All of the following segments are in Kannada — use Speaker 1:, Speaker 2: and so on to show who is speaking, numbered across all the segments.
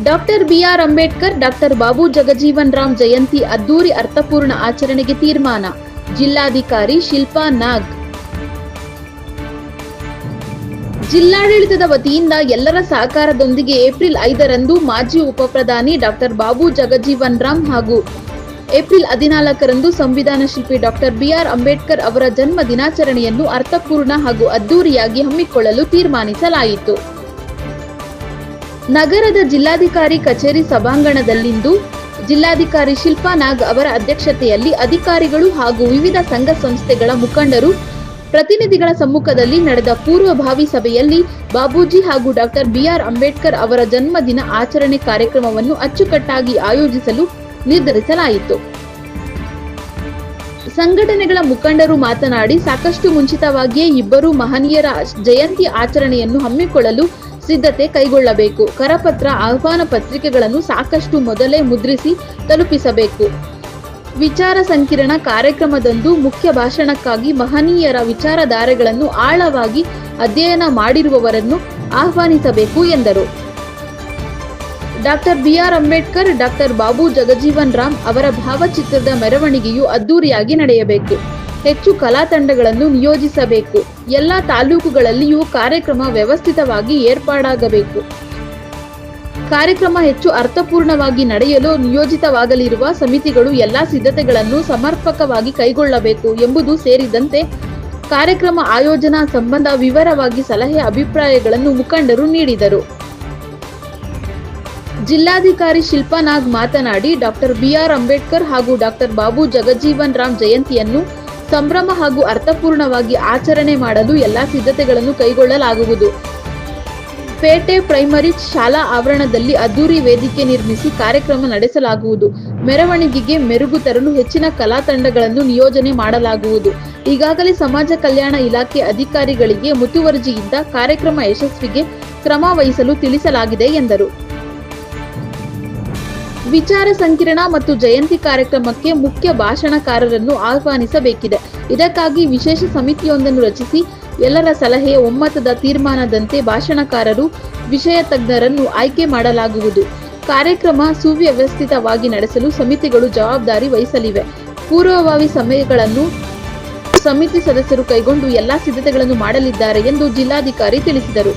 Speaker 1: Doctor B R Ambedkar, doctor Babu Jagjivan Ram Jayanti ಅದ್ದೂರಿ ಅರ್ಥಪೂರ್ಣ ಆಚರಣೆಗೆ ತೀರ್ಮಾನ. ಜಿಲ್ಲಾಧಿಕಾರಿ ಶಿಲ್ಪಾ ನಾಗ್. ಜಿಲ್ಲಾಡಳಿತದ ವತಿಯಿಂದ ಎಲ್ಲರ ಸಹಕಾರದೊಂದಿಗೆ ಏಪ್ರಿಲ್ 5ರಂದು ಮಾಜಿ ಉಪಪ್ರಧಾನಿ ಡಾಕ್ಟರ್ ಬಾಬು ಜಗಜೀವನ್ ರಾಮ್ ಹಾಗೂ ಏಪ್ರಿಲ್ 14ರಂದು ಸಂವಿಧಾನ ಶಿಲ್ಪಿ ಡಾಕ್ಟರ್ ಬಿಆರ್ ಅಂಬೇಡ್ಕರ್ ಅವರ ಜನ್ಮ ದಿನಾಚರಣೆಯನ್ನು ಅರ್ಥಪೂರ್ಣ ಹಾಗೂ ಅದ್ದೂರಿಯಾಗಿ ಹಮ್ಮಿಕೊಳ್ಳಲು ತೀರ್ಮಾನಿಸಲಾಯಿತು. ನಗರದ ಜಿಲ್ಲಾಧಿಕಾರಿ ಕಚೇರಿ ಸಭಾಂಗಣದಲ್ಲಿಂದು ಜಿಲ್ಲಾಧಿಕಾರಿ ಶಿಲ್ಪಾ ನಾಗ್ ಅವರ ಅಧ್ಯಕ್ಷತೆಯಲ್ಲಿ ಅಧಿಕಾರಿಗಳು ಹಾಗೂ ವಿವಿಧ ಸಂಘ ಸಂಸ್ಥೆಗಳ ಮುಖಂಡರು ಪ್ರತಿನಿಧಿಗಳ ಸಮ್ಮುಖದಲ್ಲಿ ನಡೆದ ಪೂರ್ವಭಾವಿ ಸಭೆಯಲ್ಲಿ ಬಾಬೂಜಿ ಹಾಗೂ ಡಾಕ್ಟರ್ ಬಿಆರ್ ಅಂಬೇಡ್ಕರ್ ಅವರ ಜನ್ಮದಿನ ಆಚರಣೆ ಕಾರ್ಯಕ್ರಮವನ್ನು ಅಚ್ಚುಕಟ್ಟಾಗಿ ಆಯೋಜಿಸಲು ನಿರ್ಧರಿಸಲಾಯಿತು. ಸಂಘಟನೆಗಳ ಮುಖಂಡರು ಮಾತನಾಡಿ, ಸಾಕಷ್ಟು ಮುಂಚಿತವಾಗಿಯೇ ಇಬ್ಬರು ಮಹನೀಯರ ಜಯಂತಿ ಆಚರಣೆಯನ್ನು ಹಮ್ಮಿಕೊಳ್ಳಲು ಸಿದ್ಧತೆ ಕೈಗೊಳ್ಳಬೇಕು. ಕರಪತ್ರ, ಆಹ್ವಾನ ಪತ್ರಿಕೆಗಳನ್ನು ಸಾಕಷ್ಟು ಮೊದಲೇ ಮುದ್ರಿಸಿ ತಲುಪಿಸಬೇಕು. ವಿಚಾರ ಸಂಕಿರಣ ಕಾರ್ಯಕ್ರಮದಂದು ಮುಖ್ಯ ಭಾಷಣಕ್ಕಾಗಿ ಮಹನೀಯರ ವಿಚಾರಧಾರೆಗಳನ್ನು ಆಳವಾಗಿ ಅಧ್ಯಯನ ಮಾಡಿರುವವರನ್ನು ಆಹ್ವಾನಿಸಬೇಕು ಎಂದರು. Doctor B R Ambedkar, doctor Babu Jagjivan Ram ಅವರ ಭಾವಚಿತ್ರದ ಮೆರವಣಿಗೆಯು ಅದ್ದೂರಿಯಾಗಿ ನಡೆಯಬೇಕು. ಹೆಚ್ಚು ಕಲಾ ತಂಡಗಳನ್ನು ನಿಯೋಜಿಸಬೇಕು. ಎಲ್ಲ ತಾಲೂಕುಗಳಲ್ಲಿಯೂ ಕಾರ್ಯಕ್ರಮ ವ್ಯವಸ್ಥಿತವಾಗಿ ಏರ್ಪಾಡಾಗಬೇಕು. ಕಾರ್ಯಕ್ರಮ ಹೆಚ್ಚು ಅರ್ಥಪೂರ್ಣವಾಗಿ ನಡೆಯಲು ನಿಯೋಜಿತವಾಗಲಿರುವ ಸಮಿತಿಗಳು ಎಲ್ಲ ಸಿದ್ಧತೆಗಳನ್ನು ಸಮರ್ಪಕವಾಗಿ ಕೈಗೊಳ್ಳಬೇಕು ಎಂಬುದು ಸೇರಿದಂತೆ ಕಾರ್ಯಕ್ರಮ ಆಯೋಜನಾ ಸಂಬಂಧ ವಿವರವಾಗಿ ಸಲಹೆ ಅಭಿಪ್ರಾಯಗಳನ್ನು ಮುಖಂಡರು ನೀಡಿದರು. ಜಿಲ್ಲಾಧಿಕಾರಿ ಶಿಲ್ಪಾ ನಾಗ್ ಮಾತನಾಡಿ, ಡಾಕ್ಟರ್ ಬಿಆರ್ ಅಂಬೇಡ್ಕರ್ ಹಾಗೂ ಡಾಕ್ಟರ್ ಬಾಬು ಜಗಜೀವನ್ ರಾಮ್ ಜಯಂತಿಯನ್ನು ಸಂಭ್ರಮ ಹಾಗೂ ಅರ್ಥಪೂರ್ಣವಾಗಿ ಆಚರಣೆ ಮಾಡಲು ಎಲ್ಲ ಸಿದ್ಧತೆಗಳನ್ನು ಕೈಗೊಳ್ಳಲಾಗುವುದು. ಪೇಟೆ ಪ್ರೈಮರಿ ಶಾಲಾ ಆವರಣದಲ್ಲಿ ಅದ್ದೂರಿ ವೇದಿಕೆ ನಿರ್ಮಿಸಿ ಕಾರ್ಯಕ್ರಮ ನಡೆಸಲಾಗುವುದು. ಮೆರವಣಿಗೆಗೆ ಮೆರುಗು ತರಲು ಹೆಚ್ಚಿನ ಕಲಾ ತಂಡಗಳನ್ನು ನಿಯೋಜನೆ ಮಾಡಲಾಗುವುದು. ಈಗಾಗಲೇ ಸಮಾಜ ಕಲ್ಯಾಣ ಇಲಾಖೆ ಅಧಿಕಾರಿಗಳಿಗೆ ಮುತುವರ್ಜಿಯಿಂದ ಕಾರ್ಯಕ್ರಮ ಯಶಸ್ವಿಗೆ ಕ್ರಮ ವಹಿಸಲು ತಿಳಿಸಲಾಗಿದೆ ಎಂದರು. ವಿಚಾರ ಸಂಕಿರಣ ಮತ್ತು ಜಯಂತಿ ಕಾರ್ಯಕ್ರಮಕ್ಕೆ ಮುಖ್ಯ ಭಾಷಣಕಾರರನ್ನು ಆಹ್ವಾನಿಸಬೇಕಿದೆ. ಇದಕ್ಕಾಗಿ ವಿಶೇಷ ಸಮಿತಿಯೊಂದನ್ನು ರಚಿಸಿ ಎಲ್ಲರ ಸಲಹೆಯ ಒಮ್ಮತದ ತೀರ್ಮಾನದಂತೆ ಭಾಷಣಕಾರರು, ವಿಷಯ ತಜ್ಞರನ್ನು ಆಯ್ಕೆ ಮಾಡಲಾಗುವುದು. ಕಾರ್ಯಕ್ರಮ ಸುವ್ಯವಸ್ಥಿತವಾಗಿ ನಡೆಸಲು ಸಮಿತಿಗಳು ಜವಾಬ್ದಾರಿ ವಹಿಸಲಿವೆ. ಪೂರ್ವಭಾವಿ ಸಭೆಗಳನ್ನು ಸಮಿತಿ ಸದಸ್ಯರು ಕೈಗೊಂಡು ಎಲ್ಲಾ ಸಿದ್ಧತೆಗಳನ್ನು ಮಾಡಲಿದ್ದಾರೆ ಎಂದು ಜಿಲ್ಲಾಧಿಕಾರಿ ತಿಳಿಸಿದರು.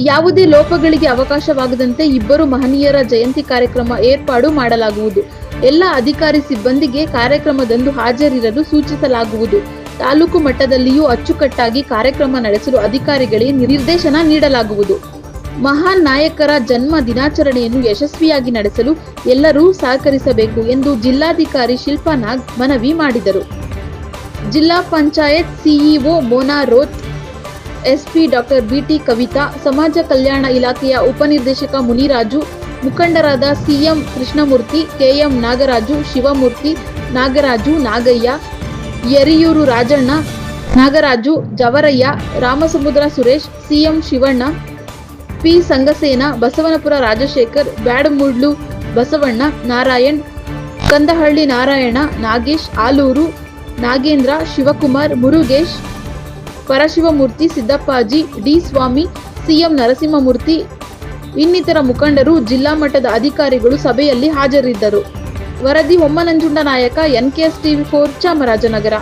Speaker 1: ಯಾವುದೇ ಲೋಪಗಳಿಗೆ ಅವಕಾಶವಾಗದಂತೆ ಇಬ್ಬರು ಮಹನೀಯರ ಜಯಂತಿ ಕಾರ್ಯಕ್ರಮ ಏರ್ಪಾಡು ಮಾಡಲಾಗುವುದು. ಎಲ್ಲ ಅಧಿಕಾರಿ ಸಿಬ್ಬಂದಿಗೆ ಕಾರ್ಯಕ್ರಮದಂದು ಹಾಜರಿರಲು ಸೂಚಿಸಲಾಗುವುದು. ತಾಲೂಕು ಮಟ್ಟದಲ್ಲಿಯೂ ಅಚ್ಚುಕಟ್ಟಾಗಿ ಕಾರ್ಯಕ್ರಮ ನಡೆಸಲು ಅಧಿಕಾರಿಗಳಿಗೆ ನಿರ್ದೇಶನ ನೀಡಲಾಗುವುದು. ಮಹಾನ್ ನಾಯಕರ ಜನ್ಮ ದಿನಾಚರಣೆಯನ್ನು ಯಶಸ್ವಿಯಾಗಿ ನಡೆಸಲು ಎಲ್ಲರೂ ಸಹಕರಿಸಬೇಕು ಎಂದು ಜಿಲ್ಲಾಧಿಕಾರಿ ಶಿಲ್ಪಾ ನಾಗ್ ಮನವಿ ಮಾಡಿದರು. ಜಿಲ್ಲಾ panchayat CEO Mona Roth, SP doctor B T Kavitha, ಸಮಾಜ ಕಲ್ಯಾಣ ಇಲಾಖೆಯ ಉಪನಿರ್ದೇಶಕ ಮುನಿರಾಜು, ಮುಖಂಡರಾದ C M Krishnamurthy, K M Nagaraju, Shivamurthy, Nagaraju, Nagaiah, Yariyur Rajanna, Nagaraju, Javaraiah, Ramasamudra Suresh, C M Shivanna, P Sangasena, Basavanapura Rajashekar, Byadamudlu Basavanna, Narayan, Kandahalli Narayana, Nagesh, Aluru Nagendra, Shivakumar, Murugesh, Parashivamurthy, Siddappaji, D Swamy, C M Narasimhamurthy ಇನ್ನಿತರ ಮುಖಂಡರು, ಜಿಲ್ಲಾ ಮಟ್ಟದ ಅಧಿಕಾರಿಗಳು ಸಭೆಯಲ್ಲಿ ಹಾಜರಿದ್ದರು. ವರದಿ ಹೊಮ್ಮನಂಜುಂಡ ನಾಯಕ, NKS TV4, ಚಾಮರಾಜನಗರ.